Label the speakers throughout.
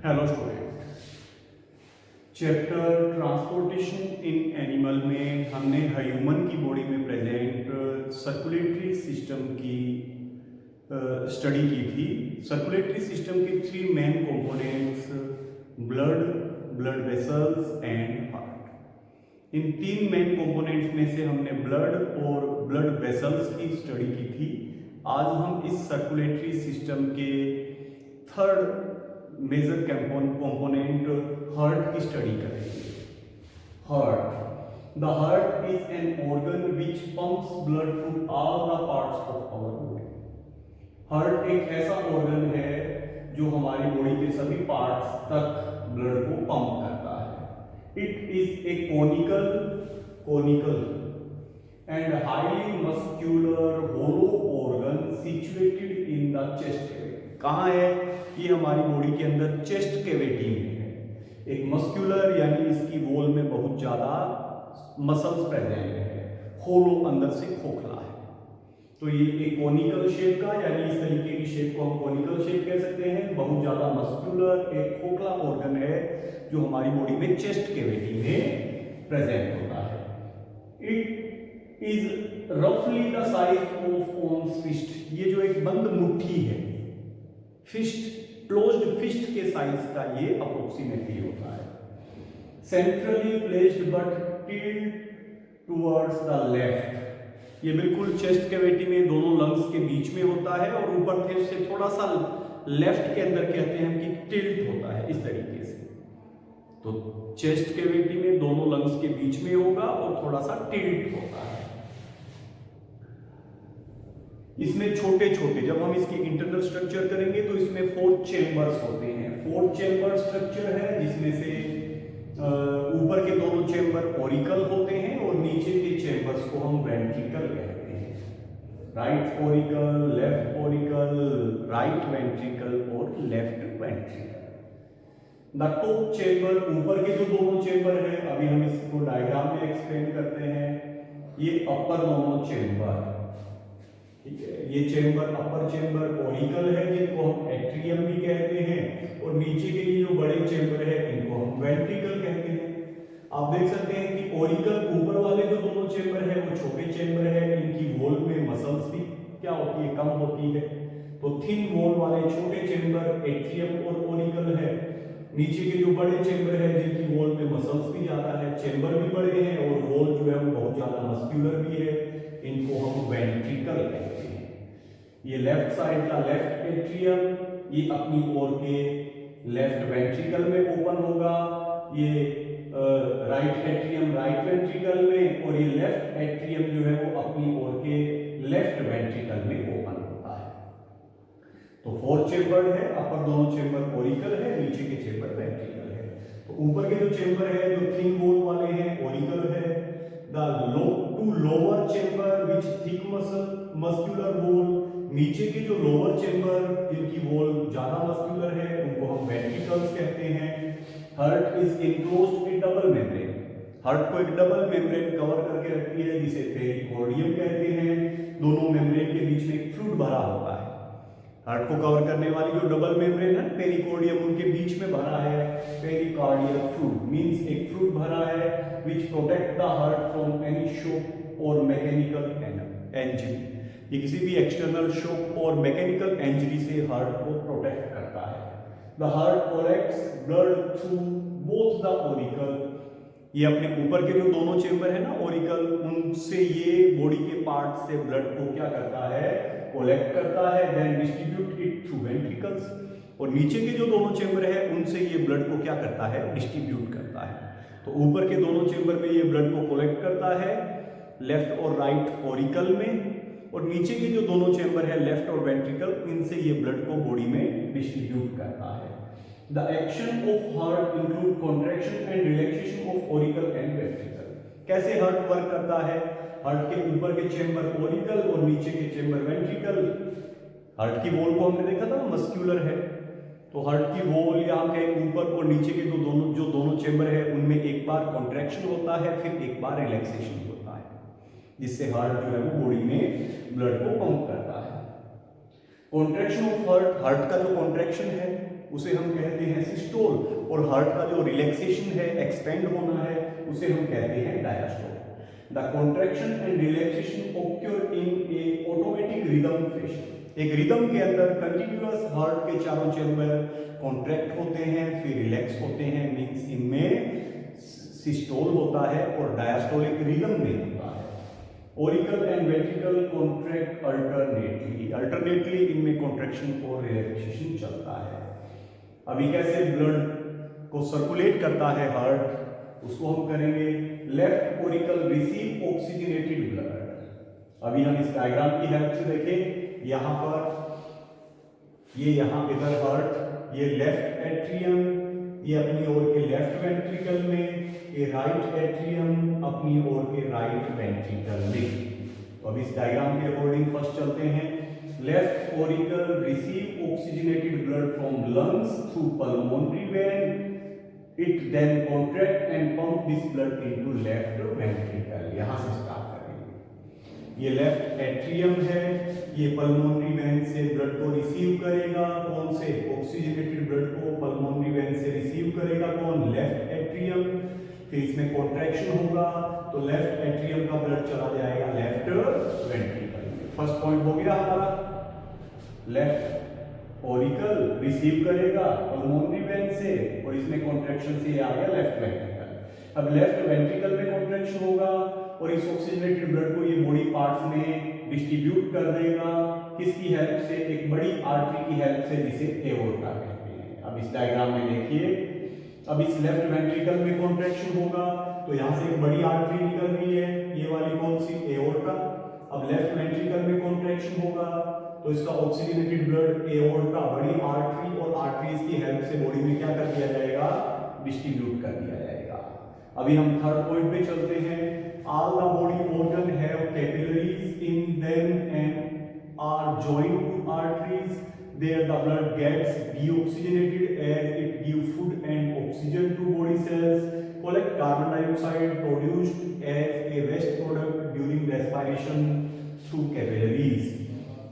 Speaker 1: Hello student, chapter transportation in animal में हमने human की बॉडी में प्रेजेंट सर्कुलेटरी सिस्टम की स्टडी की थी। सर्कुलेटरी सिस्टम के three main components blood, blood vessels and heart. इन तीन मेन कंपोनेंट्स में से हमने ब्लड और ब्लड वेसल्स की स्टडी की थी। आज हम इस सर्कुलेटरी सिस्टम के थर्ड मेजर कंपोनेंट हार्ट की स्टडी करेंगे। Heart, the heart is an organ which pumps blood to all the parts of our body. Heart एक ऐसा ऑर्गन है जो हमारी बॉडी के सभी पार्ट्स तक ब्लड को पंप करता है। It is a conical and highly muscular hollow organ situated in the chest. कहाँ है? ये हमारी बॉडी के अंदर चेस्ट कैविटी में है। एक मस्क्यूलर यानी इसकी वॉल में बहुत ज्यादा मसल्स प्रेजेंट है, होलो अंदर से खोखला है। तो ये एक कोनिकल शेप का यानी इस तरीके की शेप को हम कोनिकल शेप कह सकते हैं। बहुत ज्यादा मस्क्यूलर एक खोखला ऑर्गन है जो हमारी बॉडी में चेस्ट कैविटी में प्रेजेंट होता है। इट इज रफली द साइज ऑफ ऑन्स फिस्ट। ये जो एक बंद मुट्ठी है, फिस्ट, क्लोज्ड फिस्ट के साइज का ये अप्रोक्सीमेटली होता है। Centrally placed but tilt towards the left. ये बिल्कुल चेस्ट कैविटी में दोनों लंग्स के बीच में होता है और ऊपर से थोड़ा सा लेफ्ट के अंदर कहते हैं कि टिल्ट होता है इस तरीके से। तो चेस्ट कैविटी में दोनों लंग्स के बीच में होगा और थोड़ा सा टिल्ट होता है। इसमें छोटे छोटे, जब हम इसकी इंटरनल स्ट्रक्चर करेंगे तो इसमें 4 चेंबर्स होते हैं। 4 चेंबर स्ट्रक्चर है जिसमें से ऊपर के दोनों चेंबर ऑरिकल होते हैं और नीचे के चेंबर्स को हम वेंट्रिकल कहते हैं। Right auricle, left auricle, right ventricle और left ventricle. The top chamber, ऊपर के जो दोनों चेंबर है, अभी हम इसको डायग्राम में एक्सप्लेन करते हैं। ये अपर दोनों चेंबर, ठीक है। ये चेंबर, अपर चेंबर ऑरिकल है जिनको हम एट्रियम भी कहते हैं और नीचे के ये जो बड़े चेंबर है इनको हम वेंट्रिकल कहते हैं। आप देख सकते हैं कि ऑरिकल ऊपर वाले जो दोनों चेंबर है वो छोटे चेंबर है, इनकी वॉल में मसल्स भी क्या होती है, कम होती है। तो थिन वॉल वाले छोटे चेंबर एट्रियम और ऑरिकल है। नीचे के जो बड़े चेंबर है जिनकी वॉल में मसल्स भी ज्यादा है, चेंबर भी बड़े हैं और वॉल जो है वो बहुत ज्यादा मस्क्यूलर भी है, इनको हम वेंट्रिकल कहते हैं। ये लेफ्ट साइड का लेफ्ट एट्रियम ये अपनी ओर के लेफ्ट वेंट्रिकल में ओपन होगा, ये राइट एट्रियम राइट वेंट्रिकल में, और ये लेफ्ट एट्रियम जो है वो अपनी ओर के लेफ्ट वेंट्रिकल में ओपन होता है। तो 4 चेंबर है, अपर दोनों चेंबर ऑरिकल है, नीचे के चेंबर वेंट्रिकल है। तो ऊपर के जो चेंबर है जो थिन वॉल वाले हैं ऑरिकल है। Two lower chamber which thick muscular wall, नीचे के जो लोअर चेंबर जिनकी वॉल ज्यादा मस्क्यूलर है उनको हम वेंट्रिकल्स कहते हैं। Heart is enclosed with double membrane. Heart को एक डबल मेम्ब्रेन कवर करके रखती है जिसे पेरिकार्डियम कहते हैं। दोनों मेम्ब्रेन के बीच में एक फ्लूइड भरा होता है। हार्ट को कवर करने वाली जो डबल मेम्ब्रेन है पेरिकार्डियम, उनके बीच में भरा है पेरिकार्डियल फ्लूइड, मींस एक फ्लूइड भरा है which protect the heart from any shock or mechanical injury। ये किसी भी एक्सटर्नल शॉक और मैकेनिकल इंजरी से हार्ट को प्रोटेक्ट करता है। The heart collects blood through both the auricle। ये अपने ऊपर के जो दोनों चेंबर है ना ऑरिकल, उनसे ये बॉडी के पार्ट से ब्लड को क्या करता है, कलेक्ट करता है, then distribute it through ventricles. और नीचे के जो दोनों चेंबर है उनसे ये ब्लड को क्या करता है, डिस्ट्रीब्यूट करता है। तो ऊपर के दोनों चेंबर में ये ब्लड को कलेक्ट करता है लेफ्ट और राइट ऑरिकल में, और नीचे के जो दोनों चेंबर है लेफ्ट और वेंट्रिकल, इनसे ये ब्लड को बॉडी में डिस्ट्रीब्यूट करता है। The action of heart include contraction and relaxation of auricle and ventricle. कैसे हार्ट वर्क करता है? हार्ट के ऊपर के चेंबर ऑरिकल और नीचे के चेंबर वेंट्रिकल। हार्ट की वॉल को हमने देखा था मस्क्यूलर है, तो हार्ट की वॉल यहाँ के ऊपर और नीचे के जो दोनों चेंबर है उनमें एक बार कॉन्ट्रैक्शन होता है, फिर एक बार रिलैक्सेशन होता है, जिससे हार्ट जो है वो बॉडी में ब्लड को पंप करता है। कॉन्ट्रैक्शन ऑफ हार्ट, हार्ट का जो कॉन्ट्रैक्शन है उसे हम कहते हैं सिस्टोल, और हार्ट का जो रिलैक्सेशन है, एक्सपेंड होना है, उसे हम कहते हैं diastole. The contraction and relaxation occur in A automatic rhythm fashion. एक रिदम के अंदर कंटिन्यूअस हार्ट के चारों चैम्बर कॉन्ट्रैक्ट होते हैं, फिर रिलैक्स होते हैं, मींस इनमें सिस्टोल होता है, और डायस्टोलिक रिदम में होता है। Auricle and ventricle contract alternately इनमें कॉन्ट्रैक्शन और रिलैक्सेशन चलता है। अभी कैसे ब्लड को सर्कुलेट करता है हार्ट, उसको हम करेंगे। Left auricle receive oxygenated blood. अभी हम इस डायग्राम की हेल्प से देखें, यहाँ पर ये यहाँ इधर हार्ट, ये लेफ्ट एट्रियम, ये अपनी ओर के लेफ्ट वेंट्रिकल में, ये राइट एट्रियम अपनी ओर के राइट वेंट्रिकल में। तो अब इस डायग्राम के अकॉर्डिंग फर्स्ट चलते हैं। Left auricle receive oxygenated blood from lungs through pulmonary vein, it then contract and pump this blood into left ventricle. यहां से स्टार्ट करेंगे। ये लेफ्ट एट्रियम है, ये पल्मोनरी वेन से ब्लड को रिसीव करेगा। कौन से? ऑक्सीजनेटेड ब्लड को पल्मोनरी वेन से रिसीव करेगा कौन? Left atrium. फिर इसमें कॉन्ट्रैक्शन होगा तो लेफ्ट एट्रियम का ब्लड चला जाएगा लेफ्ट वेंट्रिकल में। फर्स्ट पॉइंट हो गया हमारा। लेफ्ट ऑरिकल रिसीव करेगा पल्मोनरी वेन से, और इसमें कॉन्ट्रैक्शन से आ गया लेफ्ट वेंट्रिकल। अब लेफ्ट वेंट्रिकल में कॉन्ट्रैक्शन होगा और इस ऑक्सीजनेटेड ब्लड को ये बॉडी पार्ट्स में डिस्ट्रीब्यूट कर देगा। किसकी हेल्प से? एक बड़ी आर्टरी की हेल्प से, जिसे एओर्टा कहते हैं। अब इस डायग्राम में देखिए, अब इस लेफ्ट वेंट्रिकल में कॉन्ट्रैक्शन होगा तो यहाँ से एक बड़ी आर्टरी निकल रही है, ये वाली कौन सी? एओर्टा। अब लेफ्ट वेंट्रिकल में कॉन्ट्रैक्शन होगा तो इसका ऑक्सीजनेटेड ब्लड एओर्टा, बड़ी आर्टरी और आर्टरीज की हेल्प से बॉडी में क्या कर दिया जाएगा? डिस्ट्रीब्यूट कर दिया जाएगा। अभी हम थर्ड पॉइंट पे चलते हैं। All the body organ have capillaries in them and are joined to arteries. There the blood gets deoxygenated as it gives food and oxygen to body cells, collect carbon dioxide produced as a waste product during respiration through capillaries.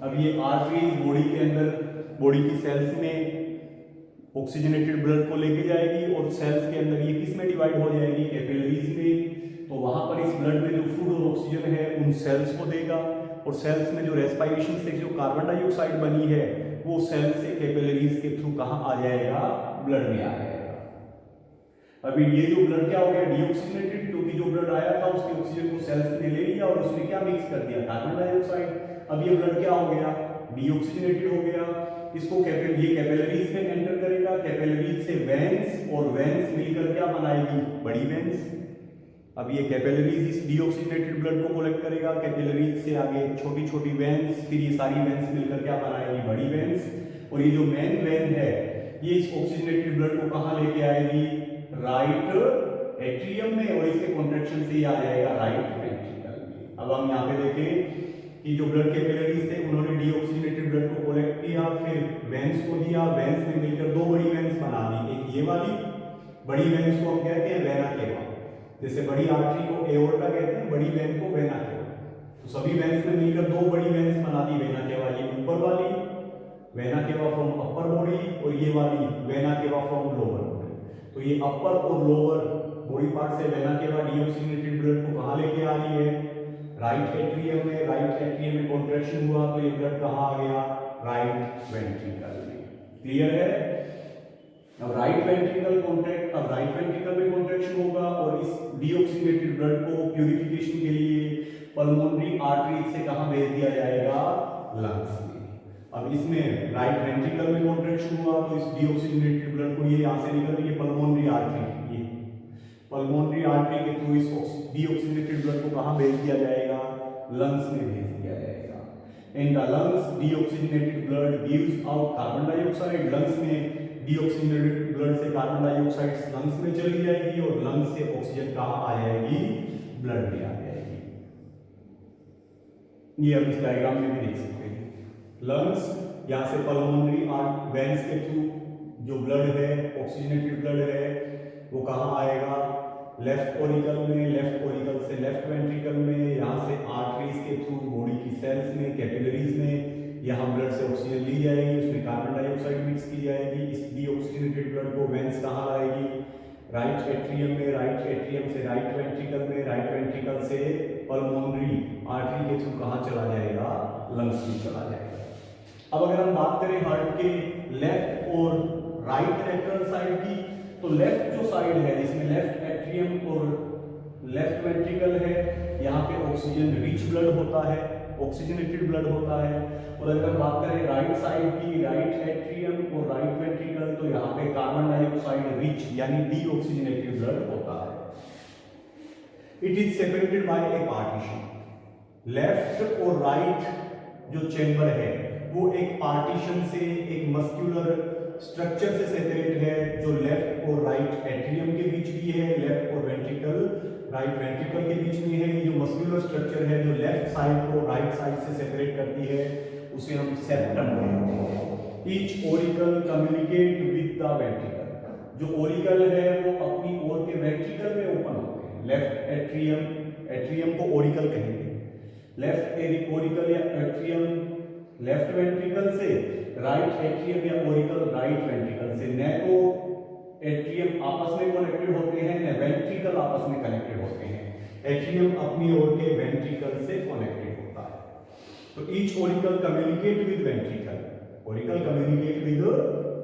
Speaker 1: अब ये arteries body के अंदर, body की sales में oxygenated blood को लेके जाएगी और सेल्स के अंदर ये किस में डिवाइड हो जाएगी? कैपिलरीज में। तो वहां पर इस ब्लड में जो फूड और ऑक्सीजन है उन सेल्स को देगा, और सेल्स में जो रेस्पिरेशन से जो कार्बन डाइऑक्साइड बनी है वो सेल से कैपिलरीज के थ्रू कहां आ जाएगा? ब्लड में आ जाएगा। अभी ये जो ब्लड क्या हो गया? डीऑक्सीजनेटेड, क्योंकि जो ब्लड आया था उसके ऑक्सीजन को सेल्स ने ले लिया और उसमें क्या मिक्स कर दिया? Carbon dioxide. अब ये ब्लड क्या हो गया? डीऑक्सीजनेटेड हो गया। इसको ये कैपिलरीज में एंटर करेगा, कैपिलरीज से वेन्स, और वेन्स मिलकर क्या बनाएगी? बड़ी वेन्स। अब ये कैपिलरीज इस डीऑक्सीजनेटेड ब्लड को कलेक्ट करेगा, कैपिलरीज से आगे छोटी छोटी वेन्स, फिर ये सारी वेन्स मिलकर क्या बनाएगी? बड़ी वेन्स। और ये जो मेन वेन है ये इस ऑक्सीजनेटेड ब्लड को कहां लेके आएगी? राइट एट्रियम में, और इसके कॉन्ट्रैक्शन से ये आ जाएगा राइट वेंट्रिकल में। अब हम यहाँ पे देखें कि जो ब्लड कैपिलरीज थे उन्होंने डीऑक्सीजनेटेड ब्लड को कलेक्ट किया, फिर वेन्स को दिया, वेन्स में मिलकर दो बड़ी वेन्स बना दी। एक ये वाली बड़ी वेन्स को हम कहते हैं वेना केवा, जैसे बड़ी आर्टरी को एओर्टा कहते हैं, बड़ी वेन को वेना केवा। तो सभी वेन्स ने मिलकर दो बड़ी वेन्स बना दी वेना केवा। ये ऊपर वाली vena cava from upper body, और ये वाली vena cava from lower body. तो ये अपर और लोअर बॉडी पार्ट से वेना केवा डीऑक्सीजनेटेड ब्लड को कहां लेके आ रही है? राइट एट्रियम में। राइट एट्रियम में कॉन्ट्रैक्शन हुआ तो ये ब्लड कहां आ गया? राइट वेंट्रिकल में। क्लियर है? अब राइट वेंट्रिकल कॉन्ट्रैक्ट, अब राइट वेंट्रिकल में कॉन्ट्रैक्शन होगा और इस डीऑक्सीजनेटेड ब्लड को प्यूरिफिकेशन के लिए पल्मोनरी आर्टरी से कहां भेज दिया जाएगा? लंग्स में। अब इसमें राइट वेंट्रिकल में कॉन्ट्रैक्शन हुआ तो इस डीऑक्सीजनेटेड ब्लड को ये यहां से निकल रही है पल्मोनरी आर्टरी, ये पल्मोनरी आर्टरी के थ्रू इस डीऑक्सीजनेटेड ब्लड को कहां भेज दिया जाएगा? लंग्स में भेज दिया जाएगा। In the lungs deoxygenated blood gives out carbon dioxide. Lungs में डीऑक्सीजनेटेड ब्लड से कार्बन डाइऑक्साइड लंग्स में चली जाएगी और लंग्स से ऑक्सीजन कहां आ जाएगी? ब्लड में आ जाएगी। ये आप इस डायग्राम में भी देख सकते हैं। लंग्स, यहां से पल्मोनरी वेन्स के थ्रू जो ब्लड है, ऑक्सीजनेटेड ब्लड है, वो कहां आएगा? लेफ्ट ऑरिकल में, लेफ्ट ऑरिकल से लेफ्ट वेंट्रिकल में, यहां से आर्टरीज के थ्रू बॉडी की सेल्स में, कैपिलरीज में, यहां ब्लड से ऑक्सीजन ली जाएगी, उसमें कार्बन डाइऑक्साइड मिक्स की जाएगी। इस डीऑक्सीजनेटेड ब्लड को वेंस कहाँ लाएगी? राइट एट्रियम में, राइट एट्रियम से राइट वेंट्रिकल में, राइट वेंट्रिकल से पल्मोनरी आर्टरी के थ्रू कहाँ चला जाएगा? लंग्स में चला जाएगा। अब अगर हम बात करें हार्ट के लेफ्ट और राइट लेटरल साइड की, तो लेफ्ट जो साइड है जिसमें लेफ्ट एट्रियम और लेफ्ट वेंट्रिकल है, यहाँ पे ऑक्सीजन रिच ब्लड होता है, ऑक्सीजनेटेड ब्लड होता है। और अगर हम बात करें राइट साइड की, राइट एट्रियम और राइट वेंट्रिकल, तो यहाँ पे कार्बन डाइऑक्साइड रिच यानी डीऑक्सीजनेटेड ब्लड होता है। It is separated by A partition. Left और राइट जो चेंबर है वो एक पार्टीशन से, एक मस्कुलर स्ट्रक्चर से सेपरेट है, जो लेफ्ट और राइट एट्रियम के बीच भी है, लेफ्ट और वेंट्रिकल, राइट वेंट्रिकल के बीच में है। ये जो मस्कुलर स्ट्रक्चर है जो लेफ्ट साइड को राइट साइड से सेपरेट करती है, उसे हम सेप्टम कहते हैं। Each auricle communicate with the ventricle. जो ओरिकल है वो अपनी ओर के वेंट्रिकल में ओपन होते हैं। लेफ्ट एट्रियम को ओरिकल कहेंगे। लेफ्ट ओरिकल या एट्रियम लेफ्ट वेंट्रिकल से, राइट एट्रियम या ओरिकल राइट वेंट्रिकल से। न तो एट्रियम आपस में कनेक्टेड होते हैं, न वेंट्रिकल आपस में कनेक्टेड होते हैं। एट्रियम अपनी ओर के वेंट्रिकल से कनेक्टेड होता है। तो each auricle communicate with ventricle, auricle communicate with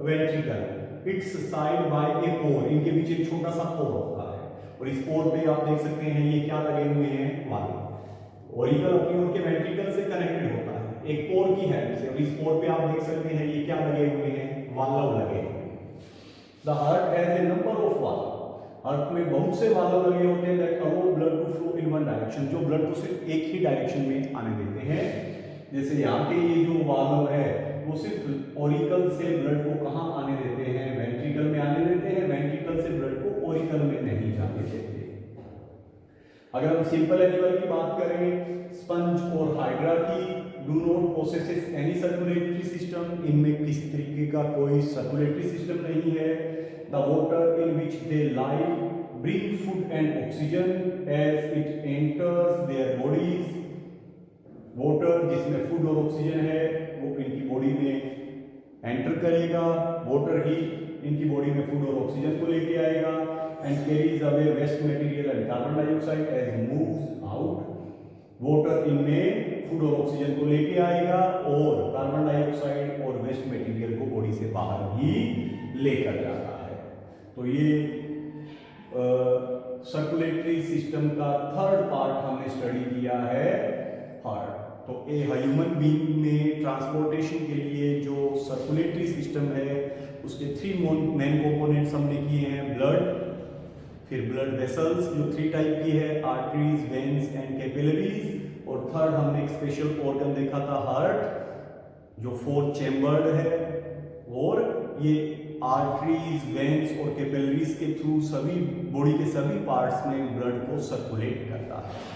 Speaker 1: ventricle. It's side by a pore, इनके बीच एक छोटा सा पोर होता है, और इस पोर पे आप देख सकते हैं ये क्या लगे हुए हैं? वाल्व। ओरिकल अपनी ओर के वेंट्रिकल से कनेक्टेड होता है एक पोर की हेल्प से, और इस पोर पे आप देख सकते हैं ये क्या लगे हुए हैं? वाल्व लगे हुए हैं। The heart has a number of valve. Heart में बहुत से वाल्व लगे होते हैं that allow blood to flow in one direction, जो ब्लड को सिर्फ एक ही डायरेक्शन में आने देते हैं। जैसे यहाँ पे ये जो वाल्व है वो सिर्फ ओरिकल से ब्लड को कहाँ आने देते हैं? वेंट्रिकल में आने देते हैं। वेंट्रिकल से ब्लड को ओरिकल में नहीं जाने देते। अगर हम सिंपल एनिमल की बात करें, स्पंज और हाइड्रा की, do not possesses any circulatory system, इनमें किसी तरीके का कोई सर्कुलेटरी सिस्टम नहीं है। The water in which they live bring food and oxygen as it enters their bodies. Water जिसमें फूड और ऑक्सीजन है वो इनकी बॉडी में एंटर करेगा, वाटर ही इनकी बॉडी में फूड और ऑक्सीजन को लेके आएगा, and carries away waste material and carbon dioxide as moves out. Water इनमें फूड और ऑक्सीजन को लेके आएगा और कार्बन डाइऑक्साइड और वेस्ट मटेरियल को बॉडी से बाहर भी लेकर जाता है। तो ये सर्कुलेटरी सिस्टम का थर्ड पार्ट हमने स्टडी किया है, हार्ट। तो ए ह्यूमन बीइंग में ट्रांसपोर्टेशन के लिए जो सर्कुलेटरी सिस्टम है उसके 3 मेन कंपोनेंट्स हमने किए हैं। ब्लड, फिर ब्लड वेसल्स जो 3 टाइप की है, आर्टरीज, वेन्स एंड कैपिलरीज, और थर्ड हमने एक स्पेशल ऑर्गन देखा था हार्ट जो 4 चेम्बर्ड है, और ये आर्टरीज, वेन्स और कैपिलरीज के थ्रू सभी बॉडी के सभी पार्ट्स में ब्लड को सर्कुलेट करता है।